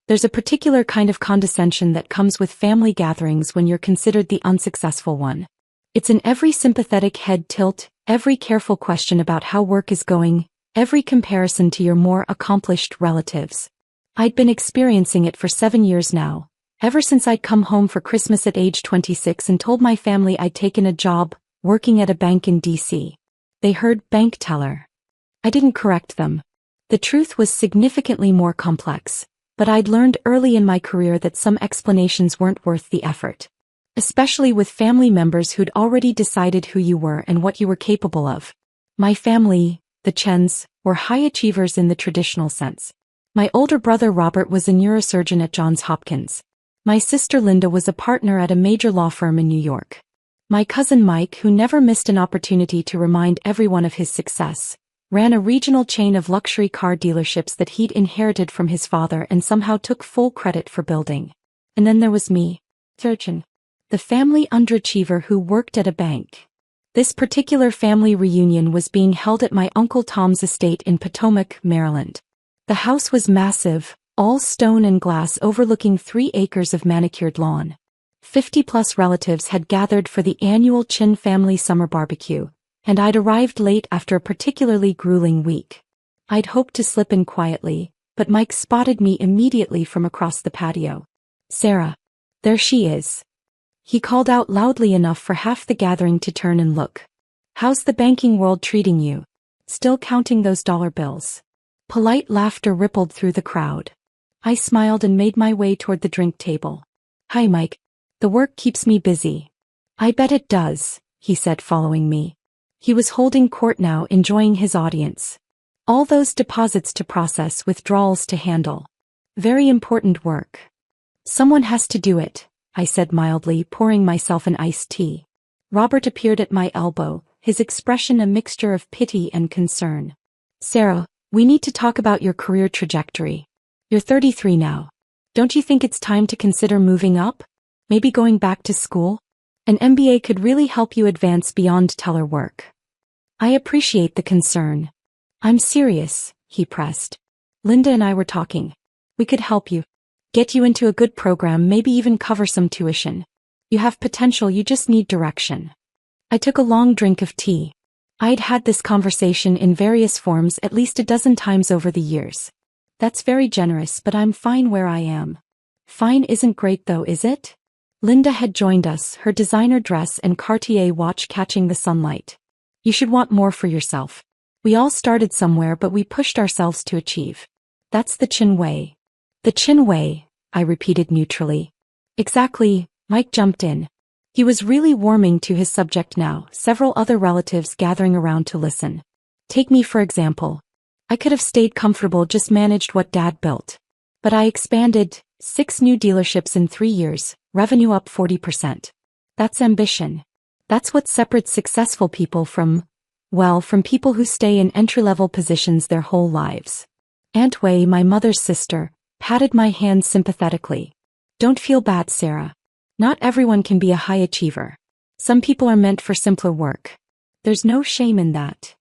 There's a particular kind of condescension that comes with family gatherings when you're considered the unsuccessful one. It's in every sympathetic head tilt, every careful question about how work is going, every comparison to your more accomplished relatives. I'd been experiencing it for 7 years now, ever since I'd come home for Christmas at age 26 and told my family I'd taken a job, working at a bank in D.C. They heard bank teller. I didn't correct them. The truth was significantly more complex, but I'd learned early in my career that some explanations weren't worth the effort. Especially with family members who'd already decided who you were and what you were capable of. My family, the Chens, were high achievers in the traditional sense. My older brother Robert was a neurosurgeon at Johns Hopkins. My sister Linda was a partner at a major law firm in New York. My cousin Mike, who never missed an opportunity to remind everyone of his success, ran a regional chain of luxury car dealerships that he'd inherited from his father and somehow took full credit for building. And then there was me, Turchin, the family underachiever who worked at a bank. This particular family reunion was being held at my Uncle Tom's estate in Potomac, Maryland. The house was massive, all stone and glass overlooking 3 acres of manicured lawn. 50-plus relatives had gathered for the annual Chin family summer barbecue, and I'd arrived late after a particularly grueling week. I'd hoped to slip in quietly, but Mike spotted me immediately from across the patio. "Sarah. There she is." He called out loudly enough for half the gathering to turn and look. "How's the banking world treating you? Still counting those dollar bills?" Polite laughter rippled through the crowd. I smiled and made my way toward the drink table. "Hi, Mike. The work keeps me busy." "I bet it does," he said, following me. He was holding court now, enjoying his audience. All those deposits to process, withdrawals to handle. Very important work. "Someone has to do it," I said mildly, pouring myself an iced tea. Robert appeared at my elbow, his expression a mixture of pity and concern. "Sarah, we need to talk about your career trajectory. You're 33 now. Don't you think it's time to consider moving up? Maybe going back to school? An MBA could really help you advance beyond teller work." "I appreciate the concern. I'm serious," he pressed. "Linda and I were talking. We could help you. Get you into a good program, maybe even cover some tuition. You have potential, you just need direction." I took a long drink of tea. I'd had this conversation in various forms at least a dozen times over the years. "That's very generous, but I'm fine where I am." "Fine isn't great though, is it?" Linda had joined us, her designer dress and Cartier watch catching the sunlight. "You should want more for yourself. We all started somewhere, but we pushed ourselves to achieve. That's the Chin way." "The Chin way," I repeated neutrally. "Exactly," Mike jumped in. He was really warming to his subject now, several other relatives gathering around to listen. "Take me for example. I could have stayed comfortable, just managed what Dad built. But I expanded, 6 new dealerships in 3 years, revenue up 40%. That's ambition. That's what separates successful people from people who stay in entry-level positions their whole lives." Aunt Wei, my mother's sister, patted my hand sympathetically. "Don't feel bad, Sarah. Not everyone can be a high achiever. Some people are meant for simpler work. There's no shame in that."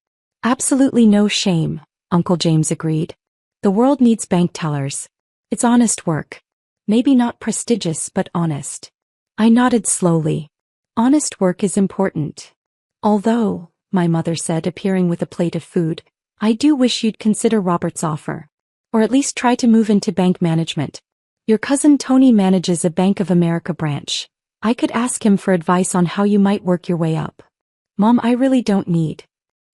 "Absolutely no shame," Uncle James agreed. "The world needs bank tellers. It's honest work. Maybe not prestigious, but honest." I nodded slowly. "Honest work is important. Although," my mother said, appearing with a plate of food, "I do wish you'd consider Robert's offer. Or at least try to move into bank management. Your cousin Tony manages a Bank of America branch. I could ask him for advice on how you might work your way up." "Mom, I really don't need."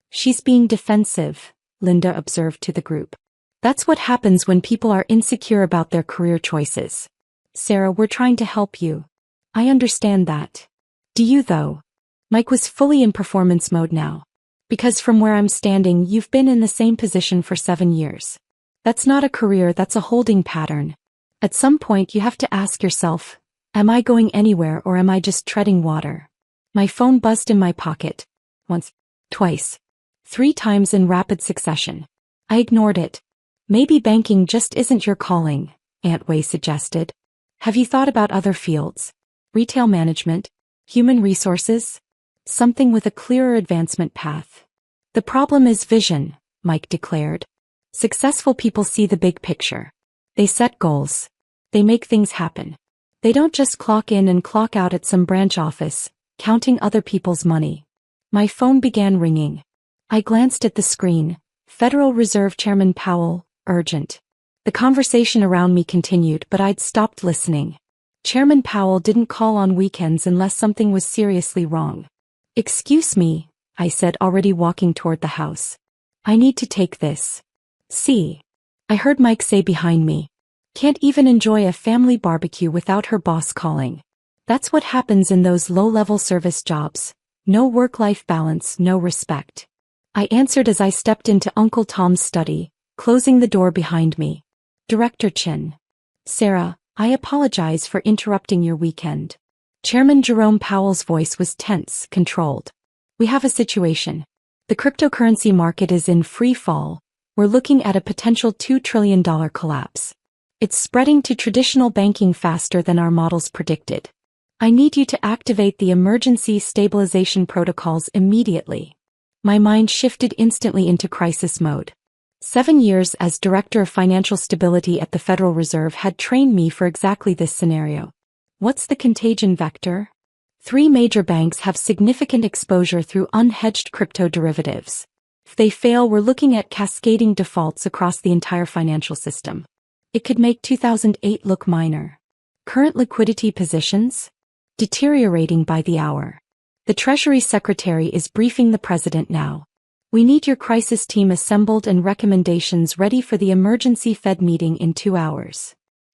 "She's being defensive," Linda observed to the group. "That's what happens when people are insecure about their career choices. Sarah, we're trying to help you." "I understand that. Do you though?" Mike was fully in performance mode now. "Because from where I'm standing, you've been in the same position for 7 years. That's not a career, that's a holding pattern. At some point you have to ask yourself, am I going anywhere or am I just treading water?" My phone buzzed in my pocket. Once, twice, 3 times in rapid succession. I ignored it. "Maybe banking just isn't your calling," Aunt Wei suggested. "Have you thought about other fields? Retail management? Human resources? Something with a clearer advancement path." "The problem is vision," Mike declared. "Successful people see the big picture. They set goals. They make things happen. They don't just clock in and clock out at some branch office, counting other people's money. My phone began ringing. I glanced at the screen. Federal Reserve Chairman Powell, urgent. The conversation around me continued, but I'd stopped listening. Chairman Powell didn't call on weekends unless something was seriously wrong. "Excuse me," I said, already walking toward the house. "I need to take this." "See," I heard Mike say behind me. "Can't even enjoy a family barbecue without her boss calling." That's what happens in those low-level service jobs. No work-life balance, no respect. I answered as I stepped into Uncle Tom's study, closing the door behind me. "Director Chin." "Sarah, I apologize for interrupting your weekend." Chairman Jerome Powell's voice was tense, controlled. "We have a situation. The cryptocurrency market is in free fall. We're looking at a potential $2 trillion collapse. It's spreading to traditional banking faster than our models predicted. I need you to activate the emergency stabilization protocols immediately." My mind shifted instantly into crisis mode. 7 years as Director of Financial Stability at the Federal Reserve had trained me for exactly this scenario. What's the contagion vector? 3 major banks have significant exposure through unhedged crypto derivatives. If they fail, we're looking at cascading defaults across the entire financial system. It could make 2008 look minor. Current liquidity positions? Deteriorating by the hour. The Treasury Secretary is briefing the President now. We need your crisis team assembled and recommendations ready for the emergency Fed meeting in 2 hours.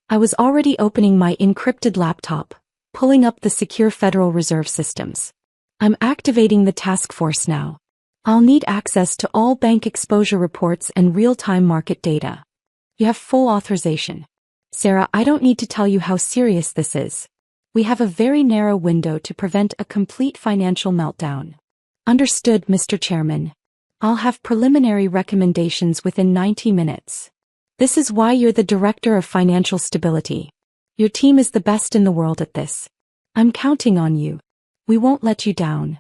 I was already opening my encrypted laptop, pulling up the secure Federal Reserve systems. I'm activating the task force now. I'll need access to all bank exposure reports and real-time market data. You have full authorization. Sarah, I don't need to tell you how serious this is. We have a very narrow window to prevent a complete financial meltdown. Understood, Mr. Chairman. I'll have preliminary recommendations within 90 minutes. This is why you're the Director of Financial Stability. Your team is the best in the world at this. I'm counting on you. We won't let you down.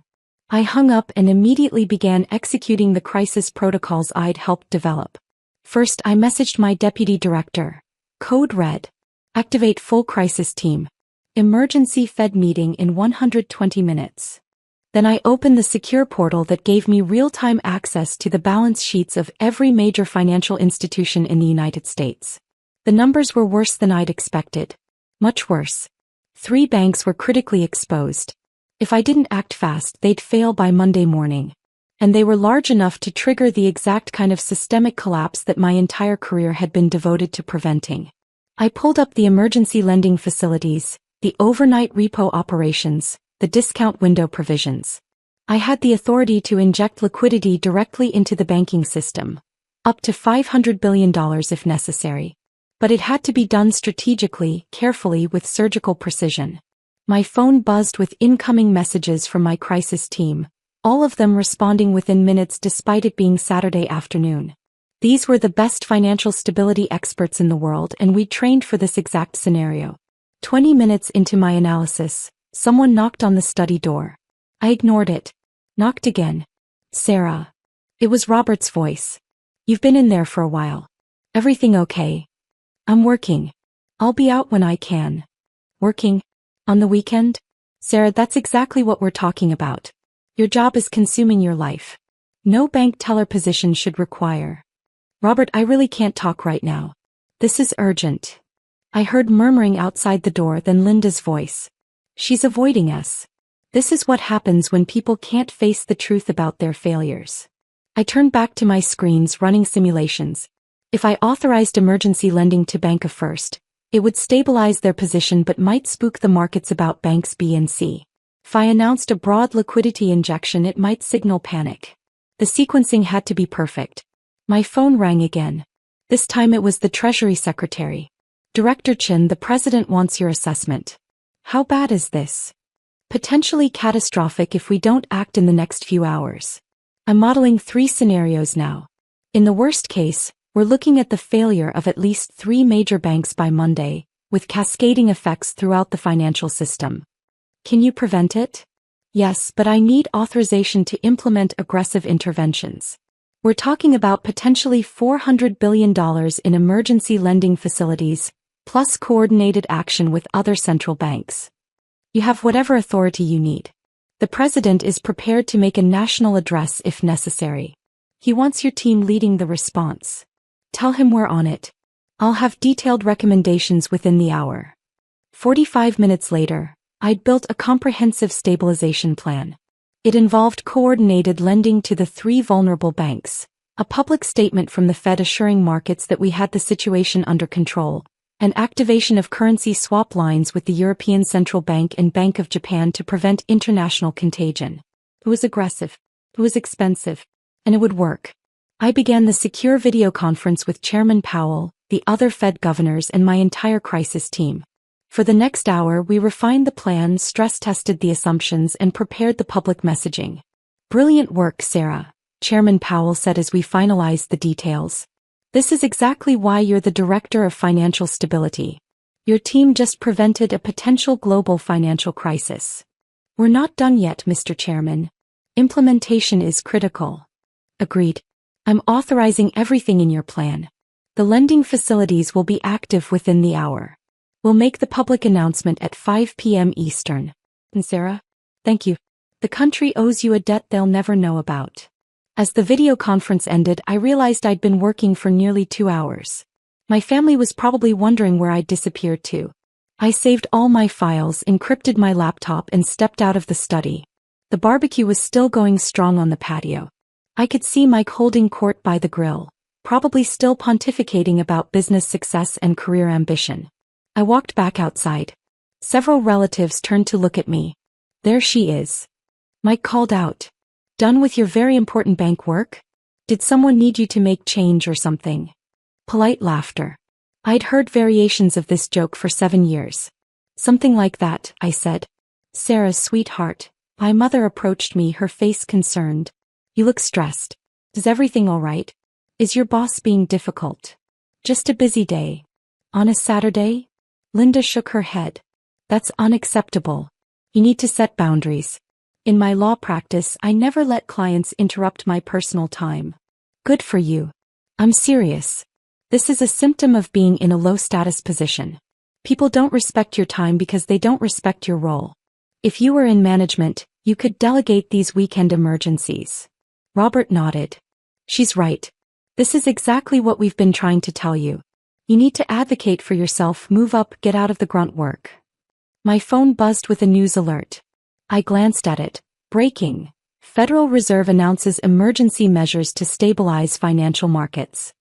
I hung up and immediately began executing the crisis protocols I'd helped develop. First, I messaged my deputy director. Code red. Activate full crisis team. Emergency Fed meeting in 120 minutes. Then I opened the secure portal that gave me real-time access to the balance sheets of every major financial institution in the United States. The numbers were worse than I'd expected. Much worse. 3 banks were critically exposed. If I didn't act fast, they'd fail by Monday morning. And they were large enough to trigger the exact kind of systemic collapse that my entire career had been devoted to preventing. I pulled up the emergency lending facilities, the overnight repo operations, the discount window provisions. I had the authority to inject liquidity directly into the banking system, up to $500 billion if necessary. But it had to be done strategically, carefully, with surgical precision. My phone buzzed with incoming messages from my crisis team, all of them responding within minutes despite it being Saturday afternoon. These were the best financial stability experts in the world, and we trained for this exact scenario. 20 minutes into my analysis, someone knocked on the study door. I ignored it. Knocked again. "Sarah." It was Robert's voice. "You've been in there for a while. Everything okay?" "I'm working. I'll be out when I can." "Working? On the weekend?" "Sarah, that's exactly what we're talking about. Your job is consuming your life. No bank teller position should require." "Robert, I really can't talk right now. This is urgent." I heard murmuring outside the door, then Linda's voice. "She's avoiding us. This is what happens when people can't face the truth about their failures." I turned back to my screens, running simulations. If I authorized emergency lending to Bank of First, it would stabilize their position but might spook the markets about banks B and C. If I announced a broad liquidity injection, it might signal panic. The sequencing had to be perfect. My phone rang again. This time it was the Treasury Secretary. "Director Chin, the President wants your assessment." "How bad is this?" "Potentially catastrophic if we don't act in the next few hours. I'm modeling 3 scenarios now. In the worst case, we're looking at the failure of at least 3 major banks by Monday, with cascading effects throughout the financial system. Can you prevent it?" "Yes, but I need authorization to implement aggressive interventions. We're talking about potentially $400 billion in emergency lending facilities, plus coordinated action with other central banks. You have whatever authority you need. The president is prepared to make a national address if necessary. He wants your team leading the response. Tell him we're on it. I'll have detailed recommendations within the hour. 45 minutes later, I'd built a comprehensive stabilization plan. It involved coordinated lending to the 3 vulnerable banks, a public statement from the Fed assuring markets that we had the situation under control, and activation of currency swap lines with the European Central Bank and Bank of Japan to prevent international contagion. It was aggressive, it was expensive, and it would work. I began the secure video conference with Chairman Powell, the other Fed governors, and my entire crisis team. For the next hour, we refined the plan, stress-tested the assumptions, and prepared the public messaging. Brilliant work, Sarah, Chairman Powell said as we finalized the details. This is exactly why you're the Director of Financial Stability. Your team just prevented a potential global financial crisis. We're not done yet, Mr. Chairman. Implementation is critical. Agreed. I'm authorizing everything in your plan. The lending facilities will be active within the hour. We'll make the public announcement at 5 p.m. Eastern. And Sarah? Thank you. The country owes you a debt they'll never know about. As the video conference ended, I realized I'd been working for nearly 2 hours. My family was probably wondering where I'd disappeared to. I saved all my files, encrypted my laptop, and stepped out of the study. The barbecue was still going strong on the patio. I could see Mike holding court by the grill, probably still pontificating about business success and career ambition. I walked back outside. Several relatives turned to look at me. There she is. Mike called out. Done with your very important bank work? Did someone need you to make change or something? Polite laughter. I'd heard variations of this joke for 7 years. Something like that, I said. Sarah's sweetheart. My mother approached me, her face concerned. You look stressed. Is everything all right? Is your boss being difficult? Just a busy day. On a Saturday? Linda shook her head. That's unacceptable. You need to set boundaries. In my law practice, I never let clients interrupt my personal time. Good for you. I'm serious. This is a symptom of being in a low-status position. People don't respect your time because they don't respect your role. If you were in management, you could delegate these weekend emergencies. Robert nodded. She's right. This is exactly what we've been trying to tell you. You need to advocate for yourself, move up, get out of the grunt work. My phone buzzed with a news alert. I glanced at it. Breaking. Federal Reserve announces emergency measures to stabilize financial markets.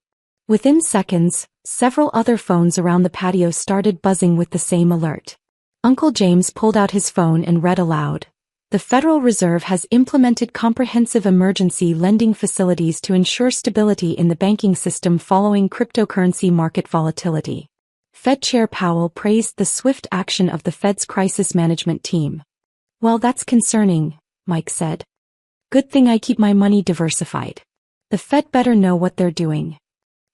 Within seconds, several other phones around the patio started buzzing with the same alert. Uncle James pulled out his phone and read aloud. The Federal Reserve has implemented comprehensive emergency lending facilities to ensure stability in the banking system following cryptocurrency market volatility. Fed Chair Powell praised the swift action of the Fed's crisis management team. Well, that's concerning, Mike said. Good thing I keep my money diversified. The Fed better know what they're doing.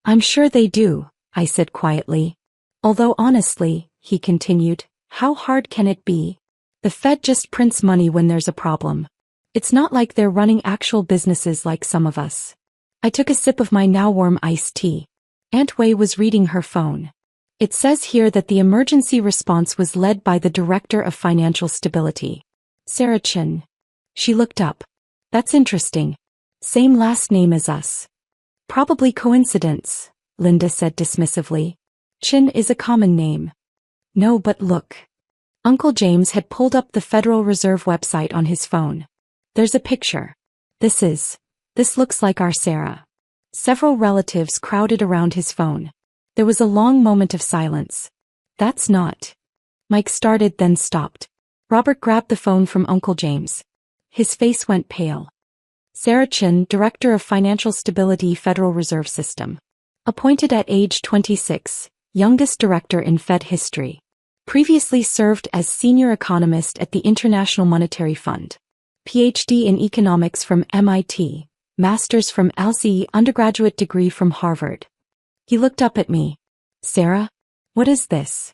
I'm sure they do, I said quietly. Although honestly, he continued, how hard can it be? The Fed just prints money when there's a problem. It's not like they're running actual businesses like some of us. I took a sip of my now warm iced tea. Aunt Wei was reading her phone. It says here that the emergency response was led by the Director of Financial Stability, Sarah Chin. She looked up. That's interesting. Same last name as us. Probably coincidence, Linda said dismissively. Chin is a common name. No, but look. Uncle James had pulled up the Federal Reserve website on his phone. There's a picture. This looks like our Sarah. Several relatives crowded around his phone. There was a long moment of silence. That's not. Mike started, then stopped. Robert grabbed the phone from Uncle James. His face went pale. Sarah Chin, Director of Financial Stability, Federal Reserve System. Appointed at age 26, youngest director in Fed history. Previously served as senior economist at the International Monetary Fund. PhD in economics from MIT, master's from LSE, undergraduate degree from Harvard. He looked up at me. Sarah? What is this?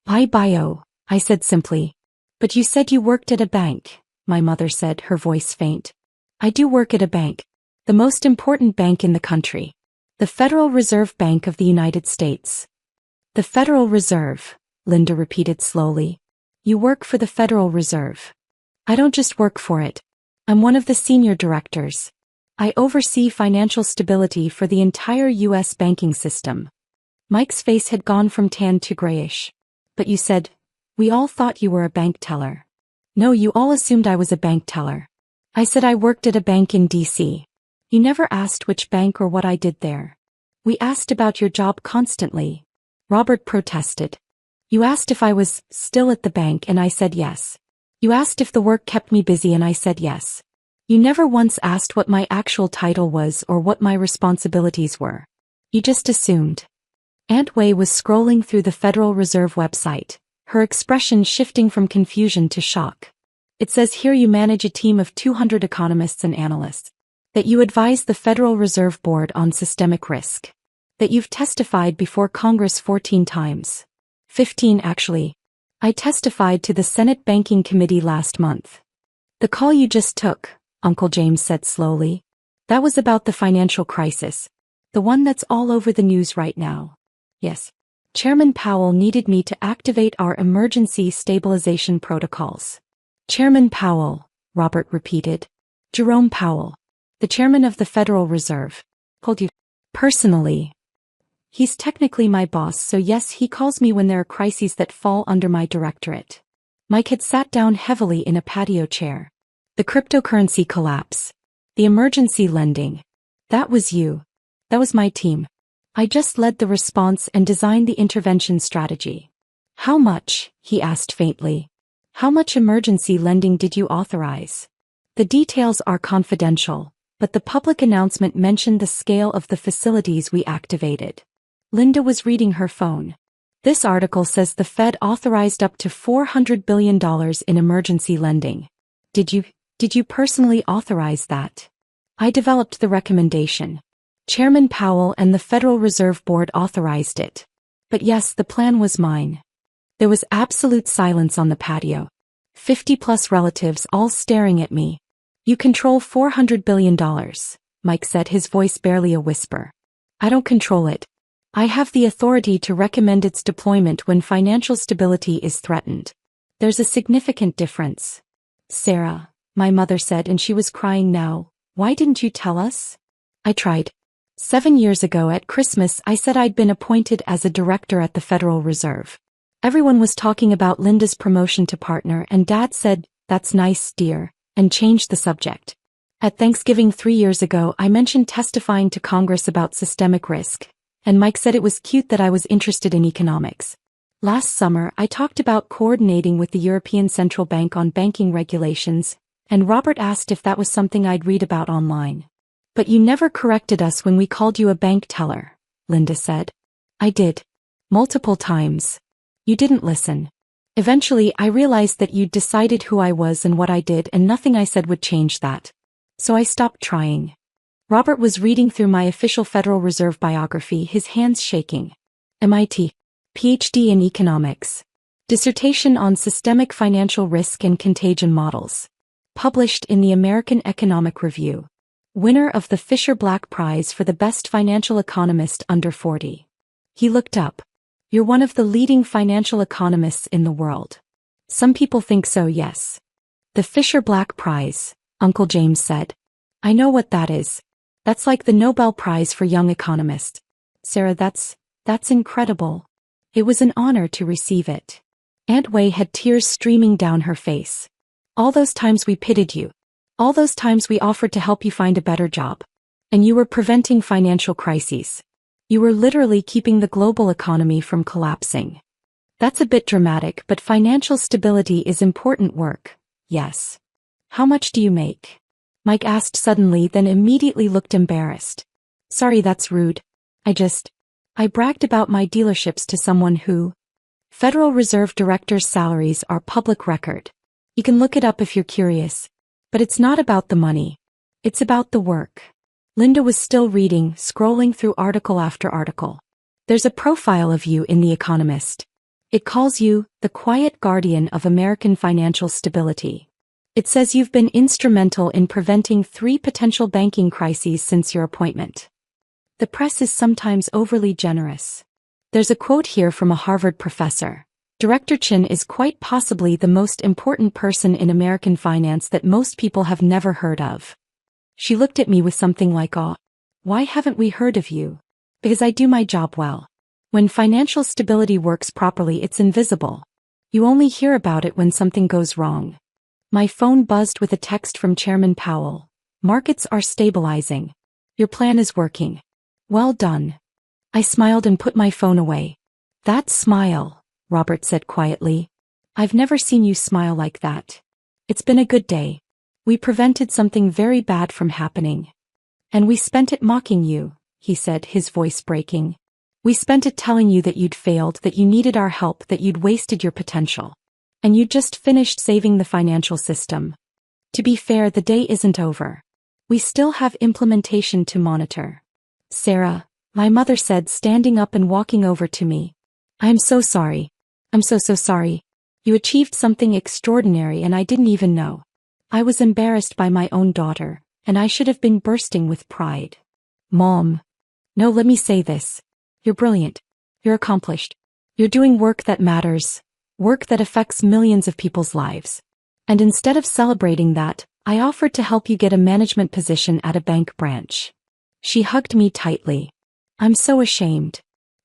Bio, I said simply. But you said you worked at a bank, my mother said, her voice faint. I do work at a bank. The most important bank in the country. The Federal Reserve Bank of the United States. The Federal Reserve, Linda repeated slowly. You work for the Federal Reserve. I don't just work for it. I'm one of the senior directors. I oversee financial stability for the entire U.S. banking system. Mike's face had gone from tan to grayish. But you said, we all thought you were a bank teller. No, you all assumed I was a bank teller. I said I worked at a bank in D.C. You never asked which bank or what I did there. We asked about your job constantly. Robert protested. You asked if I was still at the bank and I said yes. You asked if the work kept me busy and I said yes. You never once asked what my actual title was or what my responsibilities were. You just assumed. Aunt Wei was scrolling through the Federal Reserve website, her expression shifting from confusion to shock. It says here you manage a team of 200 economists and analysts. That you advise the Federal Reserve Board on systemic risk. That you've testified before Congress 14 times. 15 actually. I testified to the Senate Banking Committee last month. The call you just took, Uncle James said slowly. That was about the financial crisis. The one that's all over the news right now. Yes. Chairman Powell needed me to activate our emergency stabilization protocols. Chairman Powell, Robert repeated. Jerome Powell. The chairman of the Federal Reserve. Told you. Personally. He's technically my boss, so yes, he calls me when there are crises that fall under my directorate. Mike had sat down heavily in a patio chair. The cryptocurrency collapse. The emergency lending. That was you. That was my team. I just led the response and designed the intervention strategy. How much, he asked faintly. How much emergency lending did you authorize? The details are confidential, but the public announcement mentioned the scale of the facilities we activated. Linda was reading her phone. This article says the Fed authorized up to $400 billion in emergency lending. Did you personally authorize that? I developed the recommendation. Chairman Powell and the Federal Reserve Board authorized it. But yes, the plan was mine. There was absolute silence on the patio. 50+ relatives all staring at me. You control $400 billion, Mike said, his voice barely a whisper. I don't control it. I have the authority to recommend its deployment when financial stability is threatened. There's a significant difference. Sarah, my mother said, and she was crying now. Why didn't you tell us? I tried. 7 years ago at Christmas I said I'd been appointed as a director at the Federal Reserve. Everyone was talking about Linda's promotion to partner and Dad said, "That's nice, dear," and changed the subject. At Thanksgiving 3 years ago I mentioned testifying to Congress about systemic risk, and Mike said it was cute that I was interested in economics. Last summer I talked about coordinating with the European Central Bank on banking regulations, and Robert asked if that was something I'd read about online. But you never corrected us when we called you a bank teller, Linda said. I did. Multiple times. You didn't listen. Eventually I realized that you'd decided who I was and what I did and nothing I said would change that. So I stopped trying. Robert was reading through my official Federal Reserve biography, his hands shaking. MIT. PhD in economics. Dissertation on systemic financial risk and contagion models. Published in the American Economic Review. Winner of the Fisher-Black Prize for the best financial economist under 40. He looked up. You're one of the leading financial economists in the world. Some people think so, yes. The Fisher-Black Prize, Uncle James said. I know what that is. That's like the Nobel Prize for young economists. Sarah, that's incredible. It was an honor to receive it. Aunt Wei had tears streaming down her face. All those times we pitied you. All those times we offered to help you find a better job. And you were preventing financial crises. You were literally keeping the global economy from collapsing. That's a bit dramatic, but financial stability is important work, yes. How much do you make? Mike asked suddenly, then immediately looked embarrassed. Sorry, that's rude. I bragged about my dealerships to someone who... Federal Reserve directors' salaries are public record. You can look it up if you're curious. But it's not about the money. It's about the work. Linda was still reading, scrolling through article after article. There's a profile of you in The Economist. It calls you the quiet guardian of American financial stability. It says you've been instrumental in preventing 3 potential banking crises since your appointment. The press is sometimes overly generous. There's a quote here from a Harvard professor. Director Chen is quite possibly the most important person in American finance that most people have never heard of. She looked at me with something like awe. Why haven't we heard of you? Because I do my job well. When financial stability works properly, it's invisible. You only hear about it when something goes wrong. My phone buzzed with a text from Chairman Powell. Markets are stabilizing. Your plan is working. Well done. I smiled and put my phone away. That smile, Robert said quietly. I've never seen you smile like that. It's been a good day. We prevented something very bad from happening. And we spent it mocking you, he said, his voice breaking. We spent it telling you that you'd failed, that you needed our help, that you'd wasted your potential. And you'd just finished saving the financial system. To be fair, the day isn't over. We still have implementation to monitor. Sarah, my mother said, standing up and walking over to me. I'm so sorry. I'm so sorry. You achieved something extraordinary and I didn't even know. I was embarrassed by my own daughter, and I should have been bursting with pride. Mom. No, let me say this. You're brilliant. You're accomplished. You're doing work that matters. Work that affects millions of people's lives. And instead of celebrating that, I offered to help you get a management position at a bank branch. She hugged me tightly. I'm so ashamed.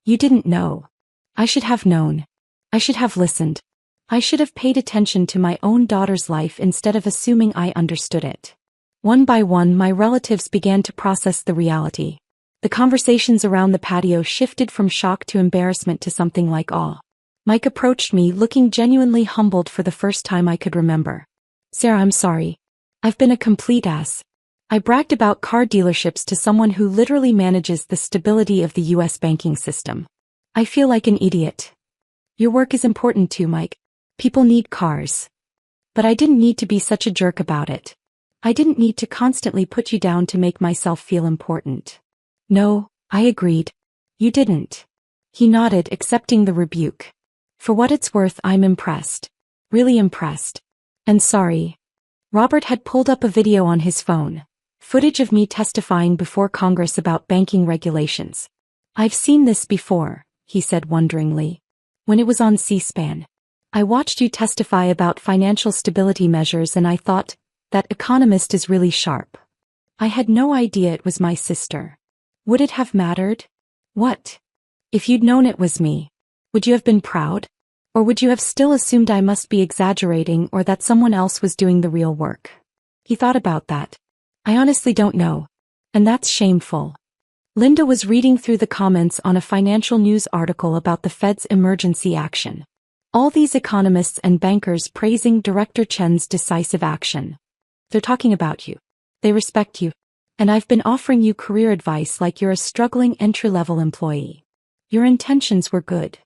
You didn't know. I should have known. I should have listened. I should have paid attention to my own daughter's life instead of assuming I understood it. One by one, my relatives began to process the reality. The conversations around the patio shifted from shock to embarrassment to something like awe. Mike approached me, looking genuinely humbled for the first time I could remember. Sarah, I'm sorry. I've been a complete ass. I bragged about car dealerships to someone who literally manages the stability of the U.S. banking system. I feel like an idiot. Your work is important too, Mike. People need cars. But I didn't need to be such a jerk about it. I didn't need to constantly put you down to make myself feel important. No, I agreed. You didn't. He nodded, accepting the rebuke. For what it's worth, I'm impressed. Really impressed. And sorry. Robert had pulled up a video on his phone. Footage of me testifying before Congress about banking regulations. I've seen this before, he said wonderingly. When it was on C-SPAN. I watched you testify about financial stability measures and I thought, that economist is really sharp. I had no idea it was my sister. Would it have mattered? What? If you'd known it was me, would you have been proud? Or would you have still assumed I must be exaggerating or that someone else was doing the real work? He thought about that. I honestly don't know. And that's shameful. Linda was reading through the comments on a financial news article about the Fed's emergency action. All these economists and bankers praising Director Chen's decisive action. They're talking about you. They respect you. And I've been offering you career advice like you're a struggling entry-level employee. Your intentions were good.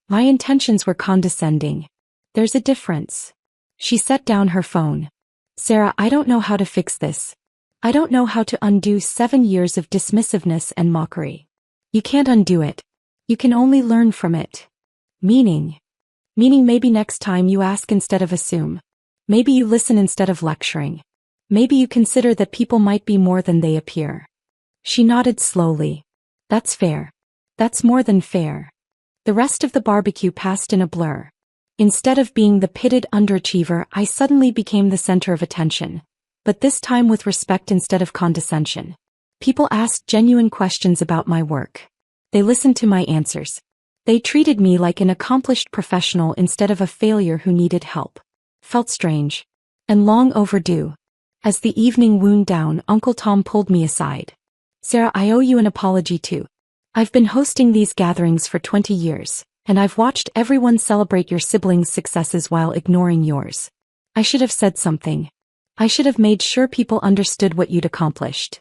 My intentions were condescending. There's a difference. She set down her phone. Sarah, I don't know how to fix this. I don't know how to undo 7 years of dismissiveness and mockery. You can't undo it. You can only learn from it. Meaning maybe next time you ask instead of assume. Maybe you listen instead of lecturing. Maybe you consider that people might be more than they appear. She nodded slowly. That's fair. That's more than fair. The rest of the barbecue passed in a blur. Instead of being the pitted underachiever, I suddenly became the center of attention. But this time with respect instead of condescension. People asked genuine questions about my work. They listened to my answers. They treated me like an accomplished professional instead of a failure who needed help. Felt strange. And long overdue. As the evening wound down, Uncle Tom pulled me aside. Sarah, I owe you an apology too. I've been hosting these gatherings for 20 years, and I've watched everyone celebrate your siblings' successes while ignoring yours. I should have said something. I should have made sure people understood what you'd accomplished.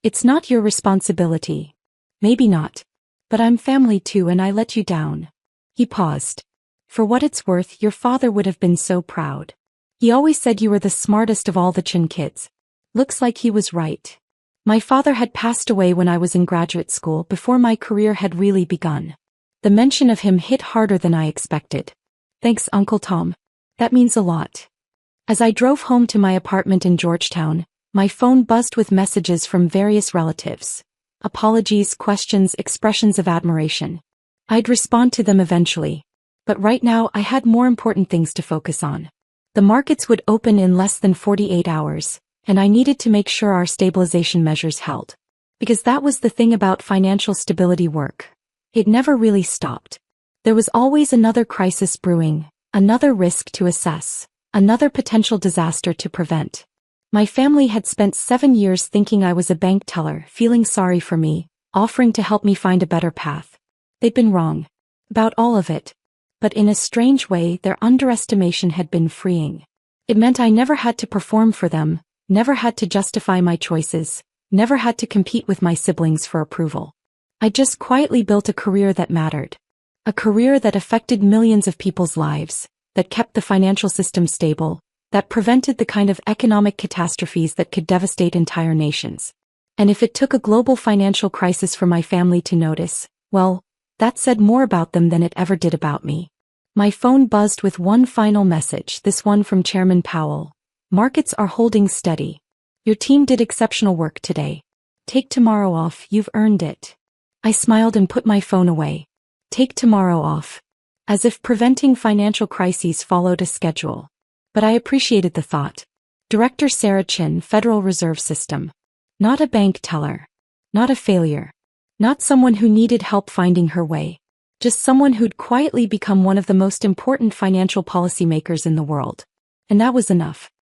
It's not your responsibility. Maybe not. But I'm family too and I let you down. He paused. For what it's worth, your father would have been so proud. He always said you were the smartest of all the Chen kids. Looks like he was right. My father had passed away when I was in graduate school before my career had really begun. The mention of him hit harder than I expected. Thanks, Uncle Tom. That means a lot. As I drove home to my apartment in Georgetown, my phone buzzed with messages from various relatives. Apologies, questions, expressions of admiration. I'd respond to them eventually. But right now I had more important things to focus on. The markets would open in less than 48 hours, and I needed to make sure our stabilization measures held. Because that was the thing about financial stability work. It never really stopped. There was always another crisis brewing, another risk to assess, another potential disaster to prevent. My family had spent 7 years thinking I was a bank teller, feeling sorry for me, offering to help me find a better path. They'd been wrong. About all of it. But in a strange way, their underestimation had been freeing. It meant I never had to perform for them, never had to justify my choices, never had to compete with my siblings for approval. I just quietly built a career that mattered. A career that affected millions of people's lives, that kept the financial system stable, that prevented the kind of economic catastrophes that could devastate entire nations. And if it took a global financial crisis for my family to notice, well, that said more about them than it ever did about me. My phone buzzed with one final message, this one from Chairman Powell. Markets are holding steady. Your team did exceptional work today. Take tomorrow off, you've earned it. I smiled and put my phone away. Take tomorrow off. As if preventing financial crises followed a schedule. But I appreciated the thought. Director Sarah Chin, Federal Reserve System. Not a bank teller. Not a failure. Not someone who needed help finding her way. Just someone who'd quietly become one of the most important financial policymakers in the world. And that was enough.